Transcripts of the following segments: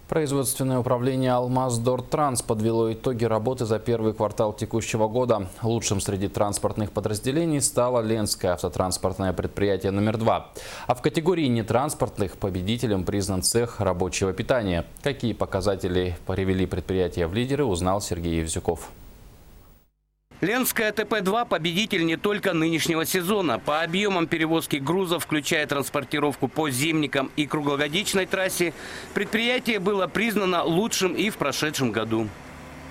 Производственное управление «Алмаздортранс» подвело итоги работы за первый квартал текущего года. Лучшим среди транспортных подразделений стало Ленское автотранспортное предприятие номер 2. А в категории нетранспортных победителем признан цех рабочего питания. Какие показатели привели предприятие в лидеры, узнал Сергей Евзюков. Ленское ТП-2 – победитель не только нынешнего сезона. По объемам перевозки грузов, включая транспортировку по зимникам и круглогодичной трассе, предприятие было признано лучшим и в прошедшем году.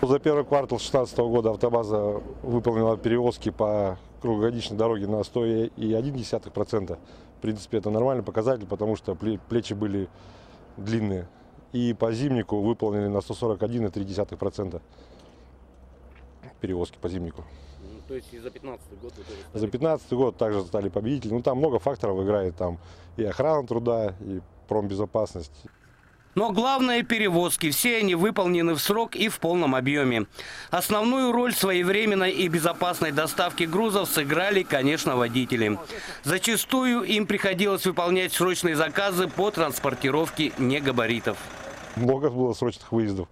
За первый квартал 2016 года автобаза выполнила перевозки по круглогодичной дороге на 100,1%. В принципе, это нормальный показатель, потому что плечи были длинные. И по зимнику выполнили на 141,3%. Перевозки по зимнику. То есть и за 2015 год? За 2015 год также стали победители. Ну, там много факторов играет. Там и охрана труда, и промбезопасность. Но главное – перевозки. Все они выполнены в срок и в полном объеме. Основную роль своевременной и безопасной доставки грузов сыграли, конечно, водители. Зачастую им приходилось выполнять срочные заказы по транспортировке негабаритов. Много было срочных выездов.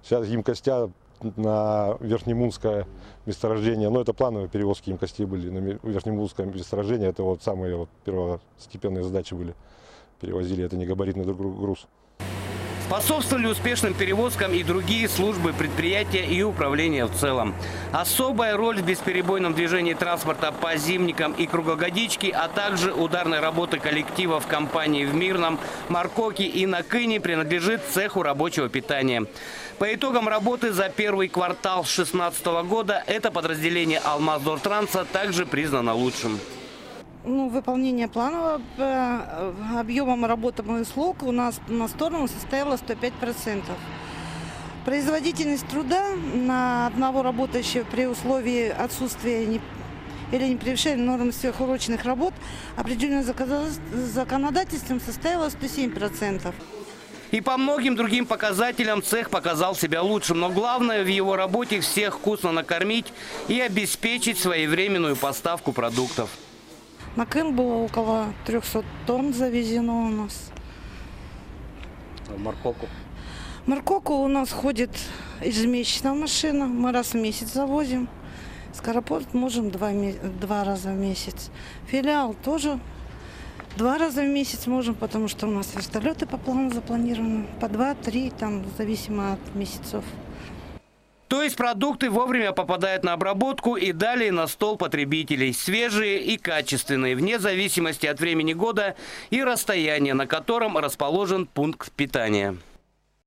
Сейчас емкостя на Верхнемунское месторождение. Но это плановые перевозки емкостей были. На Верхнемунское месторождение это вот самые первостепенные задачи были. Перевозили это негабаритный груз. Способствовали успешным перевозкам и другие службы предприятия и управления в целом. Особая роль в бесперебойном движении транспорта по зимникам и круглогодичке, а также ударной работы коллективов компаний в Мирном, Маркоке и Накыне принадлежит цеху рабочего питания. По итогам работы за первый квартал 2016 года это подразделение «Алмаздортранса» также признано лучшим. Выполнение планового объемом работы слог у нас на сторону составило 105%. Производительность труда на одного работающего при условии отсутствия или не превышения норм сверхурочных работ, определенным законодательством, составила 107%. И по многим другим показателям цех показал себя лучшим. Но главное в его работе всех вкусно накормить и обеспечить своевременную поставку продуктов. На Кын было около 300 тонн завезено у нас. Маркоку? Маркоку у нас ходит ежемесячная машина. Мы раз в месяц завозим. Скоропорт можем два раза в месяц. Филиал тоже 2 раза в месяц можем, потому что у нас вертолеты по плану запланированы. По 2-3, там, зависимо от месяцев. То есть продукты вовремя попадают на обработку и далее на стол потребителей. Свежие и качественные, вне зависимости от времени года и расстояния, на котором расположен пункт питания.